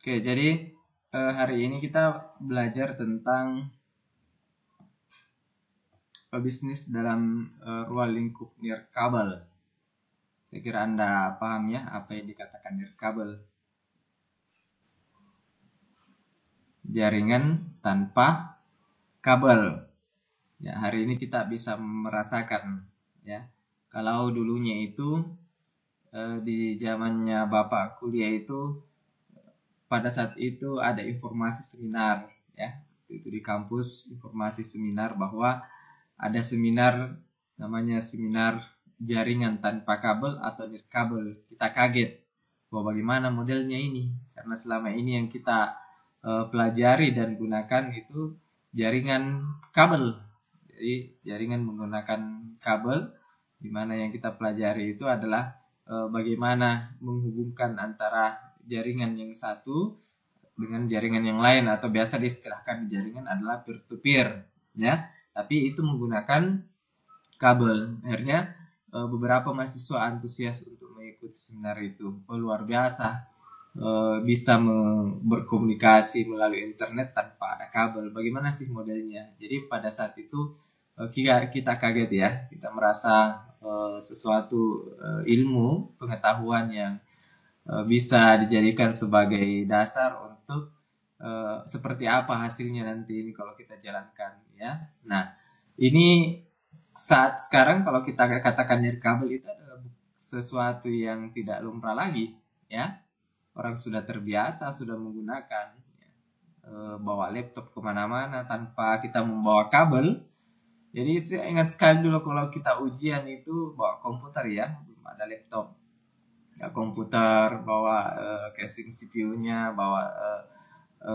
Oke, jadi hari ini kita belajar tentang bisnis dalam ruang lingkup nirkabel. Saya kira Anda paham ya apa yang dikatakan nirkabel. Jaringan tanpa kabel. Ya, hari ini kita bisa merasakan ya. Kalau dulunya itu di zamannya Bapak kuliah itu pada saat itu ada informasi seminar ya. Itu di kampus informasi seminar bahwa ada seminar namanya seminar jaringan tanpa kabel atau nirkabel. Kita kaget bahwa bagaimana modelnya ini karena selama ini yang kita pelajari dan gunakan itu jaringan kabel. Jadi jaringan menggunakan kabel di mana yang kita pelajari itu adalah bagaimana menghubungkan antara jaringan yang satu dengan jaringan yang lain atau biasa diistilahkan jaringan adalah peer to peer ya, tapi itu menggunakan kabel. Akhirnya beberapa mahasiswa antusias untuk mengikuti seminar itu. Luar biasa, bisa berkomunikasi melalui internet tanpa ada kabel. Bagaimana sih modelnya? Jadi pada saat itu kita kaget ya, kita merasa sesuatu ilmu pengetahuan yang bisa dijadikan sebagai dasar untuk seperti apa hasilnya nanti ini kalau kita jalankan ya. Nah, ini saat sekarang kalau kita katakan nirkabel itu adalah sesuatu yang tidak lumrah lagi ya. Orang sudah terbiasa, sudah menggunakan bawa laptop kemana-mana tanpa kita membawa kabel. Jadi saya ingat sekali dulu kalau kita ujian itu bawa komputer ya, belum ada laptop. Ya, komputer, bawa casing CPU-nya, bawa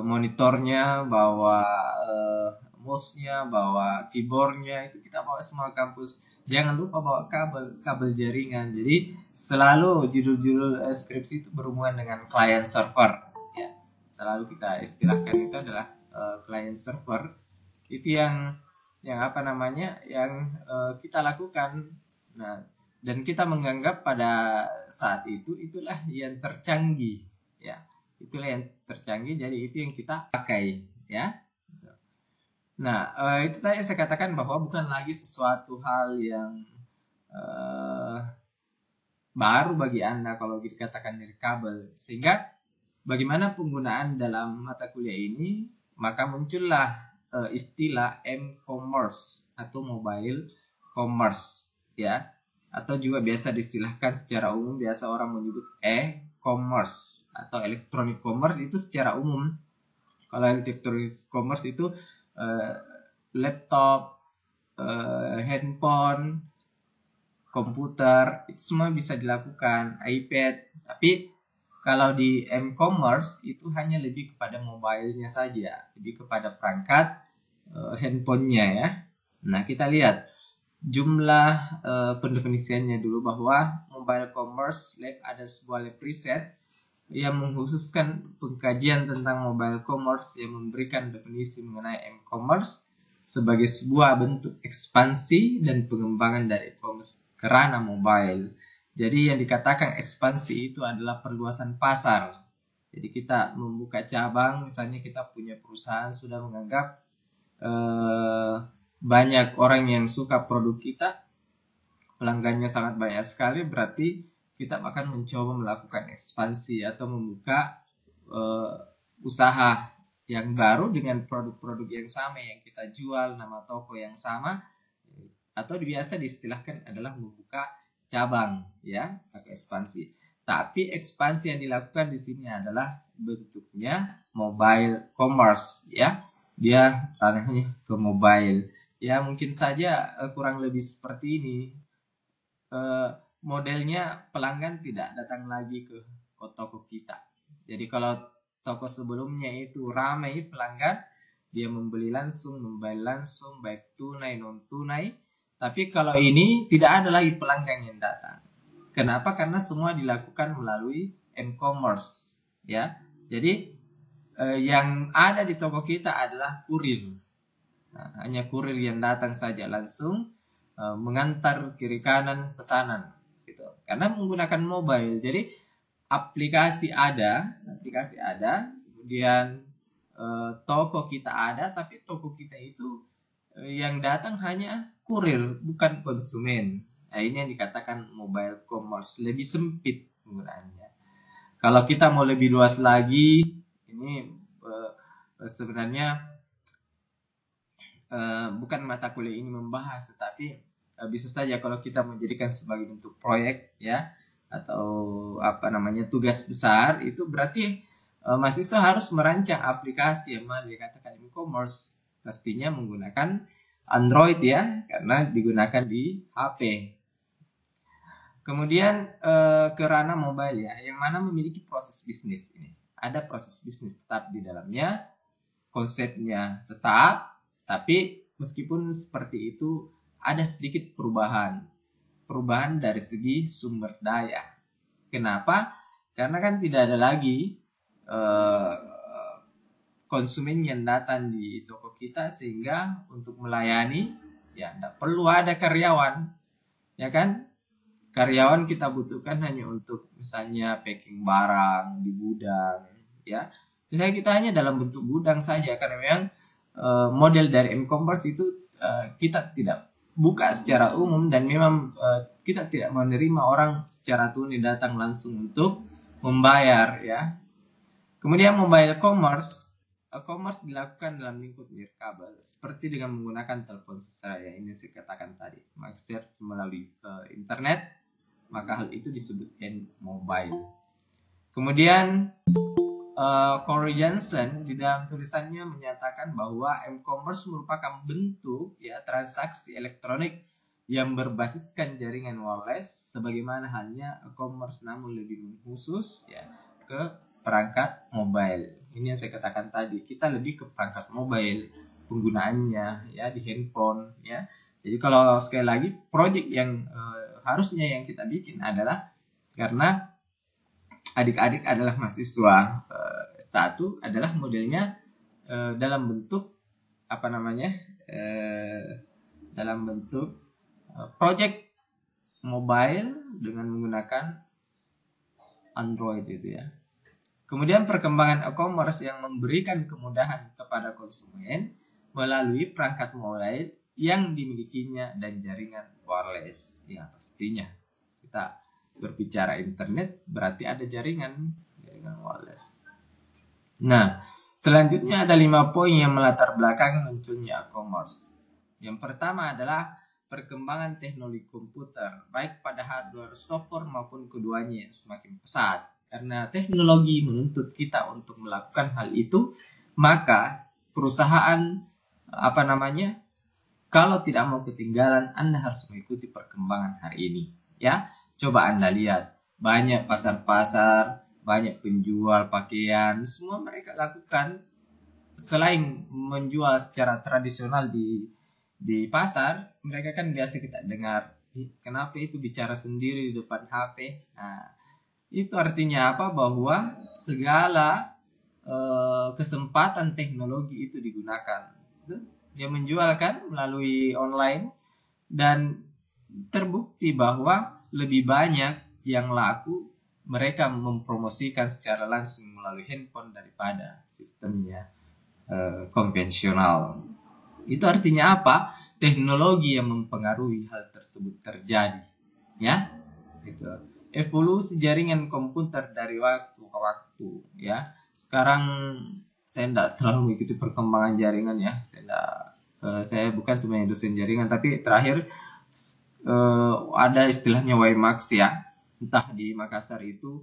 monitornya, bawa mouse-nya, bawa keyboard-nya, itu kita bawa semua kampus. Jangan lupa bawa kabel jaringan. Jadi selalu judul-judul skripsi itu berhubungan dengan client server. Ya, selalu kita istilahkan itu adalah client server. Itu yang apa namanya, yang kita lakukan. Nah, dan kita menganggap pada saat itu itulah yang tercanggih ya, itulah yang tercanggih, jadi itu yang kita pakai ya. Nah, itu tadi saya katakan bahwa bukan lagi sesuatu hal yang baru bagi Anda kalau dikatakan nirkabel, sehingga bagaimana penggunaan dalam mata kuliah ini, maka muncullah istilah m-commerce atau mobile commerce ya, atau juga biasa disilahkan secara umum, biasa orang menyebut e-commerce atau electronic commerce itu secara umum. Kalau electronic commerce itu laptop, handphone, komputer, itu semua bisa dilakukan, iPad. Tapi kalau di m-commerce itu hanya lebih kepada mobile-nya saja, lebih kepada perangkat handphonenya ya. Nah, kita lihat jumlah pendefinisiannya dulu, bahwa mobile commerce lab ada sebuah lab riset yang mengkhususkan pengkajian tentang mobile commerce yang memberikan definisi mengenai m-commerce sebagai sebuah bentuk ekspansi dan pengembangan dari e-commerce ke ranah mobile. Jadi yang dikatakan ekspansi itu adalah perluasan pasar. Jadi kita membuka cabang, misalnya kita punya perusahaan sudah menganggap banyak orang yang suka produk kita, pelanggannya sangat banyak sekali, berarti kita akan mencoba melakukan ekspansi atau membuka usaha yang baru dengan produk-produk yang sama yang kita jual, nama toko yang sama, atau biasa diistilahkan adalah membuka cabang ya, atau ekspansi. Tapi ekspansi yang dilakukan di sini adalah bentuknya mobile commerce ya, dia ranahnya ke mobile ya. Mungkin saja kurang lebih seperti ini modelnya, pelanggan tidak datang lagi ke toko kita. Jadi kalau toko sebelumnya itu ramai pelanggan, dia membeli langsung, membayar langsung, baik tunai non tunai. Tapi kalau ini tidak ada lagi pelanggan yang datang. Kenapa? Karena semua dilakukan melalui m-commerce ya. Jadi yang ada di toko kita adalah kurir. Nah, hanya kurir yang datang saja langsung mengantar kiri kanan pesanan gitu. Karena menggunakan mobile. Jadi aplikasi ada, kemudian toko kita ada, tapi toko kita itu yang datang hanya kurir, bukan konsumen. Nah, ini yang dikatakan mobile commerce, lebih sempit penggunaannya. Kalau kita mau lebih luas lagi, ini sebenarnya bukan mata kuliah ini membahas, tetapi bisa saja kalau kita menjadikan sebagai bentuk proyek ya, atau apa namanya tugas besar, itu berarti mahasiswa harus merancang aplikasi yang mana dikatakan e-commerce, pastinya menggunakan Android ya, karena digunakan di HP. Kemudian ke ranah mobile ya, yang mana memiliki proses bisnis ini. Ada proses bisnis tetap di dalamnya, konsepnya tetap, tapi meskipun seperti itu ada sedikit perubahan. Perubahan dari segi sumber daya. Kenapa? Karena kan tidak ada lagi konsumen yang datang di toko kita, sehingga untuk melayani ya tidak perlu ada karyawan, ya kan? Karyawan kita butuhkan hanya untuk misalnya packing barang di gudang, ya. Misalnya kita hanya dalam bentuk gudang saja, karena memang model dari e-commerce itu kita tidak buka secara umum, dan memang kita tidak menerima orang secara tunai datang langsung untuk membayar, ya. Kemudian mobile commerce dilakukan dalam lingkup nirkabel, seperti dengan menggunakan telepon seluler yang ini saya katakan tadi, mengakses melalui internet, maka hal itu disebut mobile. Kemudian Corey Johnson di dalam tulisannya menyatakan bahwa e-commerce merupakan bentuk ya transaksi elektronik yang berbasiskan jaringan wireless, sebagaimana halnya e-commerce namun lebih khusus ya ke perangkat mobile. Ini yang saya katakan tadi, kita lebih ke perangkat mobile penggunaannya ya di handphone ya. Jadi kalau sekali lagi project yang harusnya yang kita bikin adalah, karena adik-adik adalah mahasiswa, satu adalah modelnya dalam bentuk apa namanya dalam bentuk project mobile dengan menggunakan Android itu ya. Kemudian perkembangan e-commerce yang memberikan kemudahan kepada konsumen melalui perangkat mobile yang dimilikinya dan jaringan wireless. Ya pastinya kita berbicara internet berarti ada jaringan wireless. Nah, selanjutnya ada 5 poin yang melatar belakangi munculnya e-commerce. Yang pertama adalah perkembangan teknologi komputer, baik pada hardware, software maupun keduanya yang semakin pesat. Karena teknologi menuntut kita untuk melakukan hal itu, maka perusahaan kalau tidak mau ketinggalan, Anda harus mengikuti perkembangan hari ini. Ya, coba Anda lihat, banyak pasar-pasar, banyak penjual pakaian, semua mereka lakukan selain menjual secara tradisional di pasar, mereka kan biasa kita dengar, kenapa itu bicara sendiri di depan HP. Nah, itu artinya apa? Bahwa segala kesempatan teknologi itu digunakan. Dia menjualkan melalui online, dan terbukti bahwa lebih banyak yang laku mereka mempromosikan secara langsung melalui handphone daripada sistemnya konvensional. Itu artinya apa? Teknologi yang mempengaruhi hal tersebut terjadi, ya. Gitu. Evolusi jaringan komputer dari waktu ke waktu, ya. Sekarang saya tidak terlalu mengikuti perkembangan jaringan ya. Saya bukan sebenarnya dosen jaringan, tapi terakhir ada istilahnya WiMAX ya. Entah di Makassar itu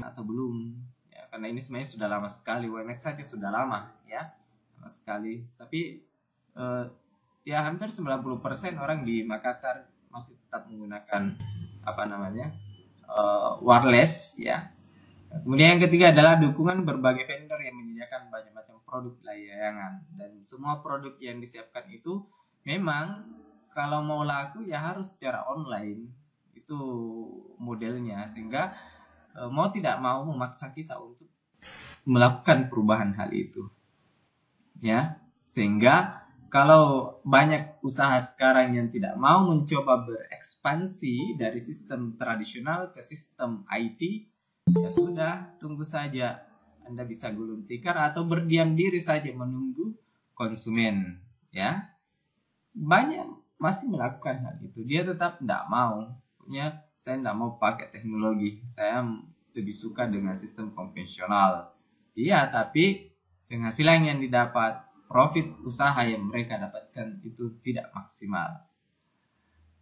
atau belum. Ya, karena ini sebenarnya sudah lama sekali. WiMAX saja sudah lama ya. Lama sekali. Tapi ya hampir 90% orang di Makassar masih tetap menggunakan wireless ya. Kemudian yang ketiga adalah dukungan berbagai vendor yang menyediakan banyak macam produk layangan, dan semua produk yang disiapkan itu memang kalau mau laku ya harus secara online, itu modelnya, sehingga mau tidak mau memaksa kita untuk melakukan perubahan hal itu ya. Sehingga kalau banyak usaha sekarang yang tidak mau mencoba berekspansi dari sistem tradisional ke sistem IT, ya sudah, tunggu saja Anda bisa gulung tikar atau berdiam diri saja menunggu konsumen, ya. Banyak masih melakukan hal itu. Dia tetap tidak mau. Punya, saya tidak mau pakai teknologi. Saya lebih suka dengan sistem konvensional. Iya, tapi penghasilan yang didapat, profit usaha yang mereka dapatkan itu tidak maksimal.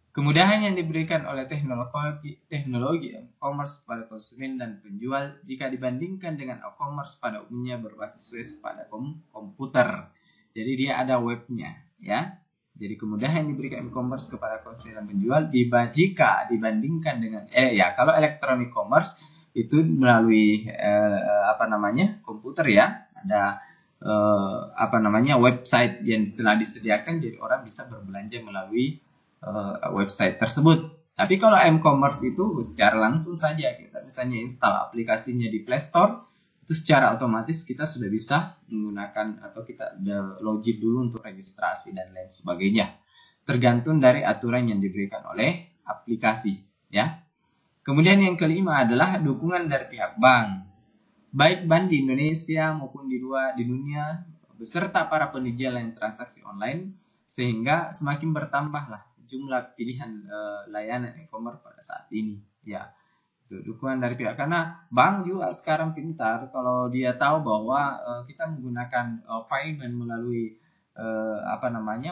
Kemudahan yang diberikan oleh teknologi e-commerce pada konsumen dan penjual jika dibandingkan dengan e-commerce pada umumnya berbasis web pada komputer. Jadi dia ada webnya, ya. Jadi kemudahan yang diberikan e-commerce kepada konsumen dan penjual jika dibandingkan dengan kalau electronic commerce itu melalui komputer, ya. Ada website yang telah disediakan, jadi orang bisa berbelanja melalui website tersebut. Tapi kalau e-commerce itu secara langsung saja, kita misalnya install aplikasinya di Play Store, itu secara otomatis kita sudah bisa menggunakan atau kita login dulu untuk registrasi dan lain sebagainya. Tergantung dari aturan yang diberikan oleh aplikasi, ya. Kemudian yang kelima adalah dukungan dari pihak bank. Baik bank di Indonesia maupun di dunia beserta para penyedia layanan transaksi online, sehingga semakin bertambahlah jumlah pilihan layanan e-commerce pada saat ini, ya. Itu dukungan dari pihak, karena bank juga sekarang pintar kalau dia tahu bahwa kita menggunakan payment melalui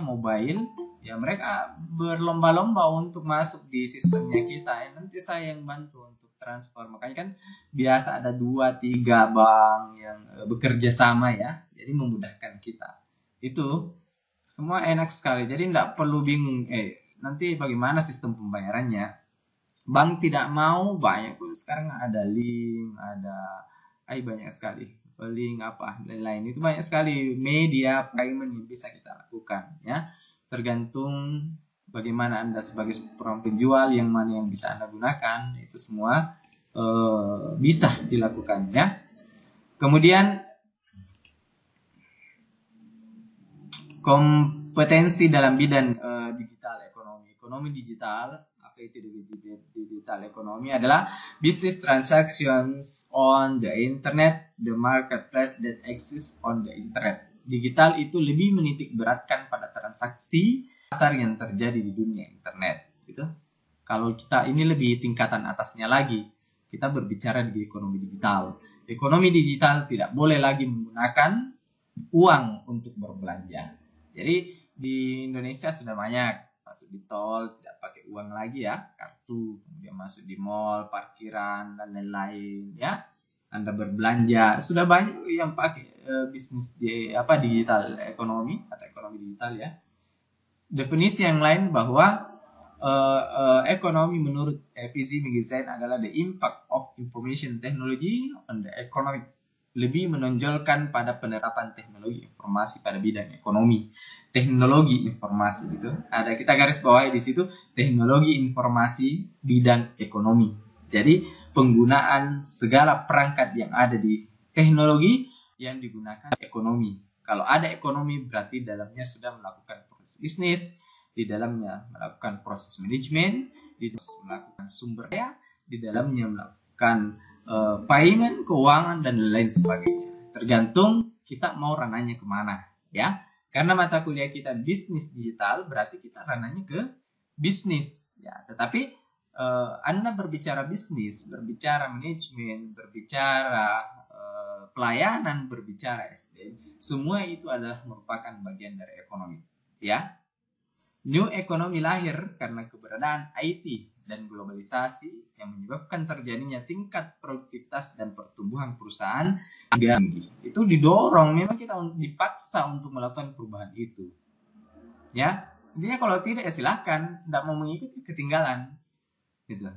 mobile, ya mereka berlomba-lomba untuk masuk di sistemnya kita. Nanti saya yang bantu untuk transfer. Makanya kan biasa ada 2-3 bank yang bekerja sama, ya. Jadi memudahkan kita. Itu semua enak sekali. Jadi tidak perlu bingung nanti bagaimana sistem pembayarannya. Bank tidak mau, banyak pun sekarang ada link, ada banyak sekali link lain-lain. Itu banyak sekali media payment yang bisa kita lakukan, ya. Tergantung bagaimana Anda sebagai seorang penjual, yang mana yang bisa Anda gunakan, itu semua bisa dilakukan, ya. Kemudian kompetensi dalam bidang digital ekonomi digital. Apa itu digital ekonomi? Adalah business transactions on the internet, the marketplace that exists on the internet. Digital itu lebih menitik beratkan pada transaksi pasar yang terjadi di dunia internet, gitu. Kalau kita ini lebih tingkatan atasnya lagi, kita berbicara di ekonomi digital. Ekonomi digital tidak boleh lagi menggunakan uang untuk berbelanja. Jadi di Indonesia sudah banyak masuk di tol tidak pakai uang lagi, ya, kartu. Kemudian masuk di mall, parkiran dan lain-lain, ya. Anda berbelanja sudah banyak yang pakai bisnis digital ekonomi atau ekonomi digital, ya. Definisi yang lain bahwa ekonomi menurut FZ Magazine adalah the impact of information technology on the economic, lebih menonjolkan pada penerapan teknologi informasi pada bidang ekonomi. Teknologi informasi, gitu. Ada kita garis bawahi di situ, teknologi informasi bidang ekonomi. Jadi penggunaan segala perangkat yang ada di teknologi yang digunakan ekonomi. Kalau ada ekonomi berarti dalamnya sudah melakukan proses bisnis, di dalamnya melakukan proses manajemen, di dalamnya melakukan sumber daya, di dalamnya melakukan payment, keuangan dan lain sebagainya. Tergantung kita mau ranahnya kemana, ya. Karena mata kuliah kita bisnis digital, berarti kita ranahnya ke bisnis, ya. Tetapi Anda berbicara bisnis, berbicara manajemen, berbicara pelayanan, berbicara SDM, semua itu adalah merupakan bagian dari ekonomi, ya. New economy lahir karena keberadaan IT dan globalisasi yang menyebabkan terjadinya tingkat produktivitas dan pertumbuhan perusahaan tinggi. Itu didorong, memang kita dipaksa untuk melakukan perubahan itu, ya. Intinya kalau tidak, ya silahkan, tidak mau mengikuti ketinggalan, gitu.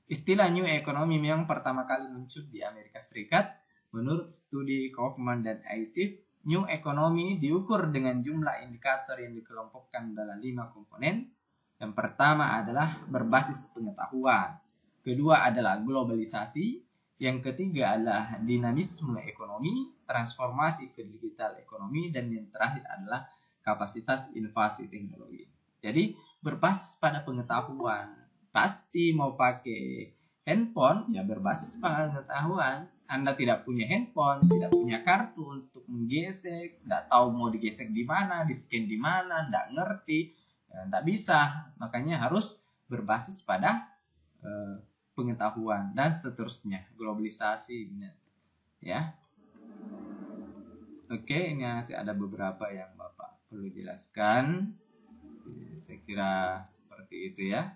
Istilah new economy memang pertama kali muncul di Amerika Serikat. Menurut studi Kaufman dan IT, new economy diukur dengan jumlah indikator yang dikelompokkan dalam 5 komponen. Yang pertama adalah berbasis pengetahuan. Kedua adalah globalisasi. Yang ketiga adalah dinamisme ekonomi, transformasi ke digital ekonomi, dan yang terakhir adalah kapasitas inovasi teknologi. Jadi berbasis pada pengetahuan. Pasti mau pakai handphone, ya berbasis pengetahuan. Anda tidak punya handphone, tidak punya kartu untuk menggesek, nggak tahu mau digesek di mana, di scan di mana, nggak ngerti, nggak bisa. Makanya harus berbasis pada pengetahuan dan seterusnya, globalisasi, ya. Oke, ini masih ada beberapa yang Bapak perlu jelaskan. Saya kira seperti itu ya.